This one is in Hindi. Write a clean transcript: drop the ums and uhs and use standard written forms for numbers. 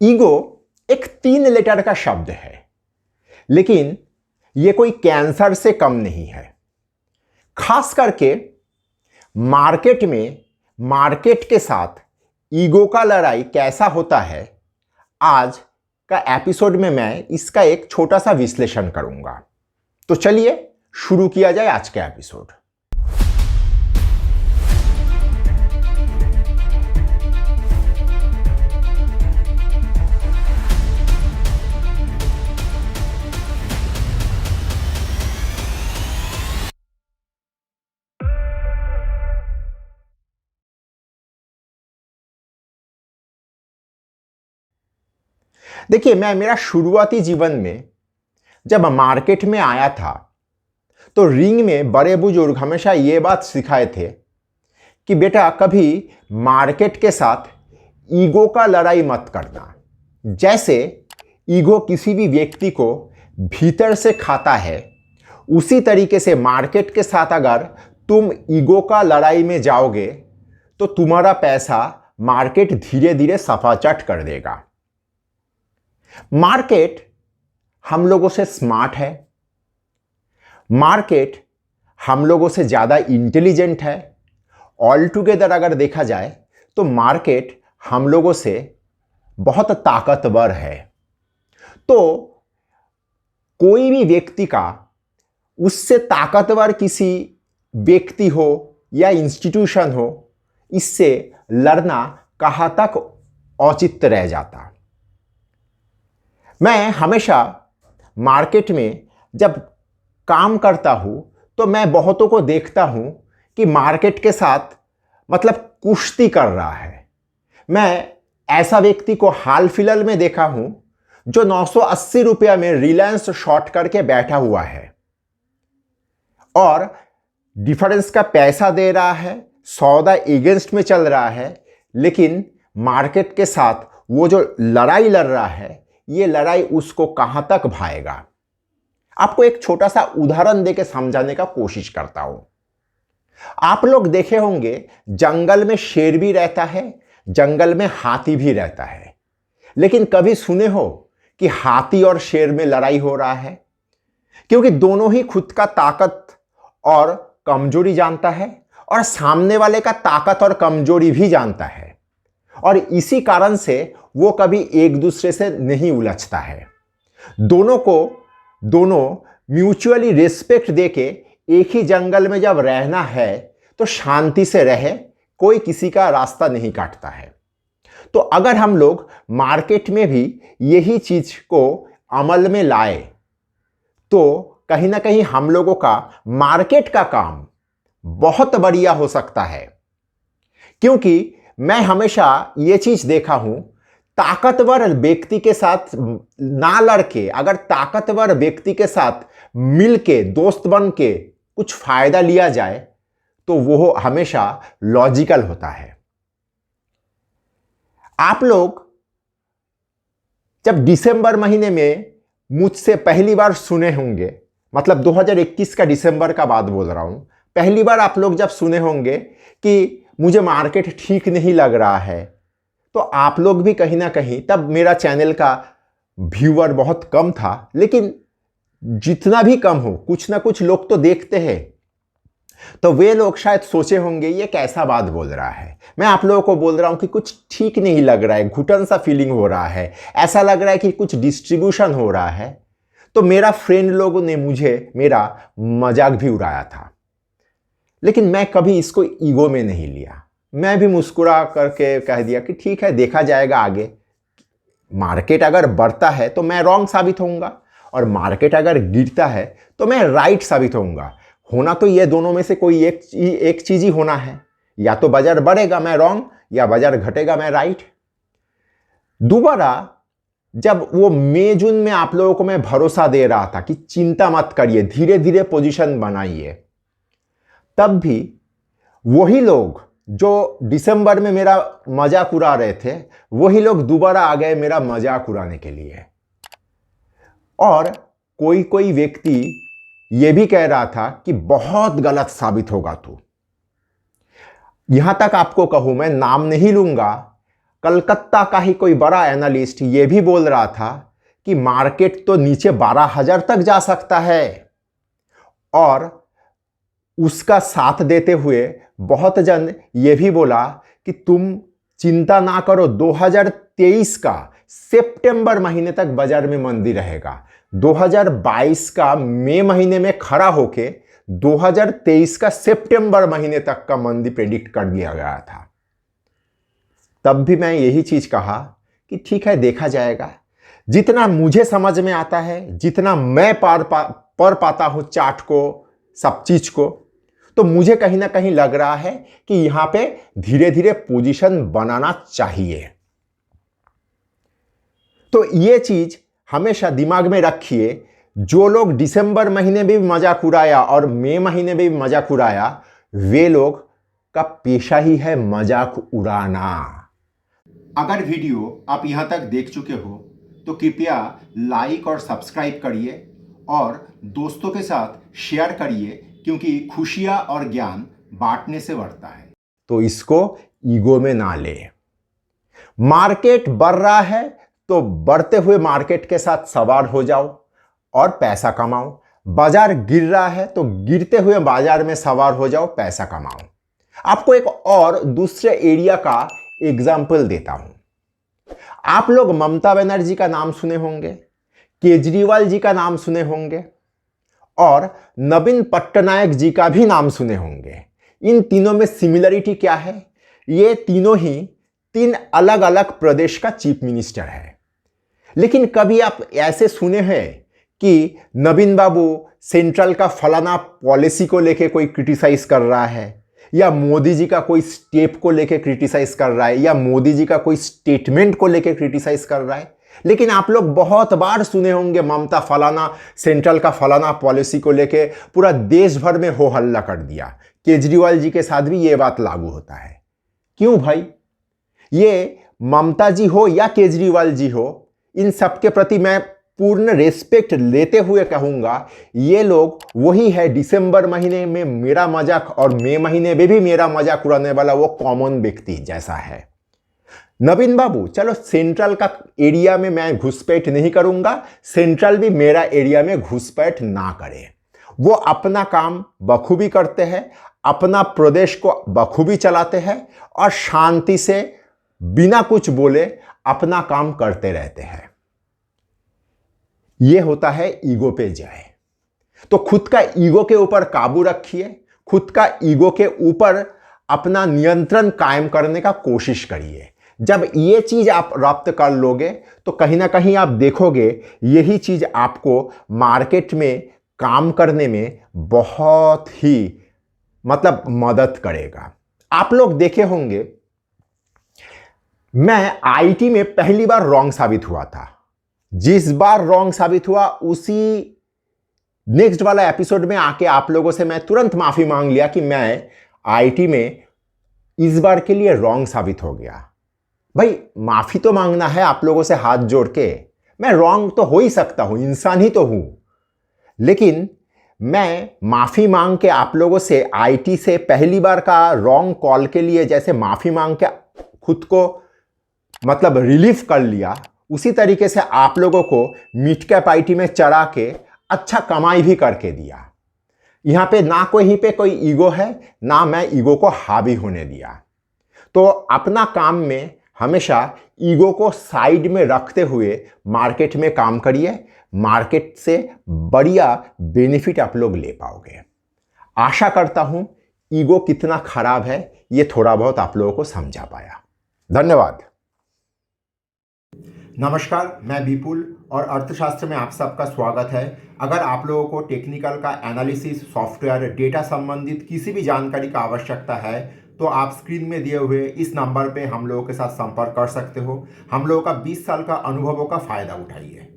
ईगो एक 3 लेटर का शब्द है, लेकिन यह कोई कैंसर से कम नहीं है। खास करके मार्केट में मार्केट के साथ ईगो का लड़ाई कैसा होता है, आज का एपिसोड में मैं इसका एक छोटा सा विश्लेषण करूंगा। तो चलिए शुरू किया जाए आज का एपिसोड। देखिए, मैं मेरा शुरुआती जीवन में जब मार्केट में आया था तो रिंग में बड़े बुजुर्ग हमेशा ये बात सिखाए थे कि बेटा कभी मार्केट के साथ ईगो का लड़ाई मत करना। जैसे ईगो किसी भी व्यक्ति को भीतर से खाता है, उसी तरीके से मार्केट के साथ अगर तुम ईगो का लड़ाई में जाओगे तो तुम्हारा पैसा मार्केट धीरे धीरे सफाचट कर देगा। मार्केट हम लोगों से स्मार्ट है, मार्केट हम लोगों से ज़्यादा इंटेलिजेंट है। ऑल टुगेदर अगर देखा जाए तो मार्केट हम लोगों से बहुत ताकतवर है। तो कोई भी व्यक्ति का उससे ताकतवर किसी व्यक्ति हो या इंस्टीट्यूशन हो, इससे लड़ना कहाँ तक औचित्य रह जाता। मैं हमेशा मार्केट में जब काम करता हूँ तो मैं बहुतों को देखता हूँ कि मार्केट के साथ मतलब कुश्ती कर रहा है। मैं ऐसा व्यक्ति को हाल फिलहाल में देखा हूँ जो 980 रुपया में रिलायंस शॉर्ट करके बैठा हुआ है और डिफरेंस का पैसा दे रहा है, सौदा एगेंस्ट में चल रहा है, लेकिन मार्केट के साथ वो जो लड़ाई लड़ रहा है, ये लड़ाई उसको कहां तक भाएगा। आपको एक छोटा सा उदाहरण देके समझाने का कोशिश करता हूं। आप लोग देखे होंगे जंगल में शेर भी रहता है, जंगल में हाथी भी रहता है, लेकिन कभी सुने हो कि हाथी और शेर में लड़ाई हो रहा है? क्योंकि दोनों ही खुद का ताकत और कमजोरी जानता है और सामने वाले का ताकत और कमजोरी भी जानता है, और इसी कारण से वो कभी एक दूसरे से नहीं उलझता है। दोनों म्यूचुअली रिस्पेक्ट देके एक ही जंगल में जब रहना है तो शांति से रहे, कोई किसी का रास्ता नहीं काटता है। तो अगर हम लोग मार्केट में भी यही चीज को अमल में लाए तो कहीं ना कहीं हम लोगों का मार्केट का काम बहुत बढ़िया हो सकता है। क्योंकि मैं हमेशा ये चीज देखा हूं, ताकतवर व्यक्ति के साथ ना लड़के अगर ताकतवर व्यक्ति के साथ मिलके दोस्त बन के कुछ फायदा लिया जाए तो वो हमेशा लॉजिकल होता है। आप लोग जब दिसंबर महीने में मुझसे पहली बार सुने होंगे, मतलब 2021 का दिसंबर का बात बोल रहा हूं, पहली बार आप लोग जब सुने होंगे कि मुझे मार्केट ठीक नहीं लग रहा है, तो आप लोग भी कहीं ना कहीं, तब मेरा चैनल का व्यूअर बहुत कम था, लेकिन जितना भी कम हो कुछ ना कुछ लोग तो देखते हैं, तो वे लोग शायद सोचे होंगे ये कैसा बात बोल रहा है। मैं आप लोगों को बोल रहा हूं कि कुछ ठीक नहीं लग रहा है, घुटन सा फीलिंग हो रहा है, ऐसा लग रहा है कि कुछ डिस्ट्रीब्यूशन हो रहा है। तो मेरा फ्रेंड लोगों ने मुझे मेरा मजाक भी उड़ाया था, लेकिन मैं कभी इसको ईगो में नहीं लिया। मैं भी मुस्कुरा करके कह दिया कि ठीक है, देखा जाएगा आगे। मार्केट अगर बढ़ता है तो मैं रॉन्ग साबित होऊंगा, और मार्केट अगर गिरता है तो मैं राइट साबित होऊंगा। होना तो ये दोनों में से कोई एक चीज ही होना है, या तो बाजार बढ़ेगा मैं रॉन्ग, या बाजार घटेगा मैं राइट। दोबारा जब वो मई जून में आप लोगों को मैं भरोसा दे रहा था कि चिंता मत करिए, धीरे धीरे पोजीशन बनाइए, तब भी वही लोग जो दिसंबर में मेरा मजाक उड़ा रहे थे, वही लोग दोबारा आ गए मेरा मजाक उड़ाने के लिए। और कोई व्यक्ति ये भी कह रहा था कि बहुत गलत साबित होगा तू। यहां तक आपको कहूं, मैं नाम नहीं लूंगा, कलकत्ता का ही कोई बड़ा एनालिस्ट ये भी बोल रहा था कि मार्केट तो नीचे 12,000 तक जा सकता है, और उसका साथ देते हुए बहुत जन ये भी बोला कि तुम चिंता ना करो, 2023 का सितंबर महीने तक बाजार में मंदी रहेगा। 2022 का मई महीने में खड़ा होके 2023 का सितंबर महीने तक का मंदी प्रेडिक्ट कर दिया गया था। तब भी मैं यही चीज कहा कि ठीक है, देखा जाएगा। जितना मुझे समझ में आता है, जितना मैं पढ़ पाता हूं चार्ट को, सब चीज को, तो मुझे कहीं ना कहीं लग रहा है कि यहां पे धीरे धीरे पोजीशन बनाना चाहिए। तो ये चीज हमेशा दिमाग में रखिए। जो लोग दिसंबर महीने में भी मजाक उड़ाया और मई महीने में भी मजाक उड़ाया, वे लोग का पेशा ही है मजाक उड़ाना। अगर वीडियो आप यहां तक देख चुके हो तो कृपया लाइक और सब्सक्राइब करिए और दोस्तों के साथ शेयर करिए, क्योंकि खुशियां और ज्ञान बांटने से बढ़ता है। तो इसको ईगो में ना ले। मार्केट बढ़ रहा है तो बढ़ते हुए मार्केट के साथ सवार हो जाओ और पैसा कमाओ। बाजार गिर रहा है तो गिरते हुए बाजार में सवार हो जाओ, पैसा कमाओ। आपको एक और दूसरे एरिया का एग्जाम्पल देता हूं। आप लोग ममता बनर्जी का नाम सुने होंगे, केजरीवाल जी का नाम सुने होंगे और नवीन पटनायक जी का भी नाम सुने होंगे। इन तीनों में सिमिलरिटी क्या है? ये तीनों ही 3 अलग अलग प्रदेश का चीफ मिनिस्टर है। लेकिन कभी आप ऐसे सुने हैं कि नवीन बाबू सेंट्रल का फलाना पॉलिसी को लेके कोई क्रिटिसाइज कर रहा है, या मोदी जी का कोई स्टेप को लेके क्रिटिसाइज कर रहा है, या मोदी जी का कोई स्टेटमेंट को लेके क्रिटिसाइज कर रहा है? लेकिन आप लोग बहुत बार सुने होंगे ममता फलाना सेंट्रल का फलाना पॉलिसी को लेके पूरा देश भर में हो हल्ला कर दिया। केजरीवाल जी के साथ भी ये बात लागू होता है। क्यों भाई? ये ममता जी हो या केजरीवाल जी हो, इन सबके प्रति मैं पूर्ण रेस्पेक्ट लेते हुए कहूंगा, ये लोग वही है दिसंबर महीने में मेरा मजाक और मई महीने में भी मेरा मजाक उड़ाने वाला वो कॉमन व्यक्ति जैसा है। नवीन बाबू, चलो सेंट्रल का एरिया में मैं घुसपैठ नहीं करूंगा, सेंट्रल भी मेरा एरिया में घुसपैठ ना करे। वो अपना काम बखूबी करते हैं, अपना प्रदेश को बखूबी चलाते हैं और शांति से बिना कुछ बोले अपना काम करते रहते हैं। ये होता है ईगो पे जय। तो खुद का ईगो के ऊपर काबू रखिए, खुद का ईगो के ऊपर अपना नियंत्रण कायम करने का कोशिश करिए। जब ये चीज आप रब्त कर लोगे तो कहीं ना कहीं आप देखोगे यही चीज आपको मार्केट में काम करने में बहुत ही मतलब मदद करेगा। आप लोग देखे होंगे, मैं आईटी में पहली बार रॉन्ग साबित हुआ था। जिस बार रॉन्ग साबित हुआ उसी नेक्स्ट वाला एपिसोड में आके आप लोगों से मैं तुरंत माफी मांग लिया कि मैं आईटी में इस बार के लिए रॉन्ग साबित हो गया। भाई माफी तो मांगना है आप लोगों से हाथ जोड़ के। मैं रॉन्ग तो हो ही सकता हूं, इंसान ही तो हूं, लेकिन मैं माफी मांग के आप लोगों से आईटी से पहली बार का रॉन्ग कॉल के लिए जैसे माफी मांग के खुद को मतलब रिलीफ कर लिया, उसी तरीके से आप लोगों को मिड कैप आईटी में चढ़ा के अच्छा कमाई भी करके दिया। यहां पे ना कहीं पे कोई ईगो है, ना मैं ईगो को हावी होने दिया। तो अपना काम में हमेशा ईगो को साइड में रखते हुए मार्केट में काम करिए। मार्केट से बढ़िया बेनिफिट आप लोग ले पाओगे। आशा करता हूं ईगो कितना खराब है ये थोड़ा बहुत आप लोगों को समझा पाया। धन्यवाद। नमस्कार, मैं विपुल और अर्थशास्त्र में आप सबका स्वागत है। अगर आप लोगों को टेक्निकल का एनालिसिस, सॉफ्टवेयर, डेटा संबंधित किसी भी जानकारी का आवश्यकता है तो आप स्क्रीन में दिए हुए इस नंबर पे हम लोगों के साथ संपर्क कर सकते हो। हम लोगों का 20 साल का अनुभवों का फायदा उठाइए।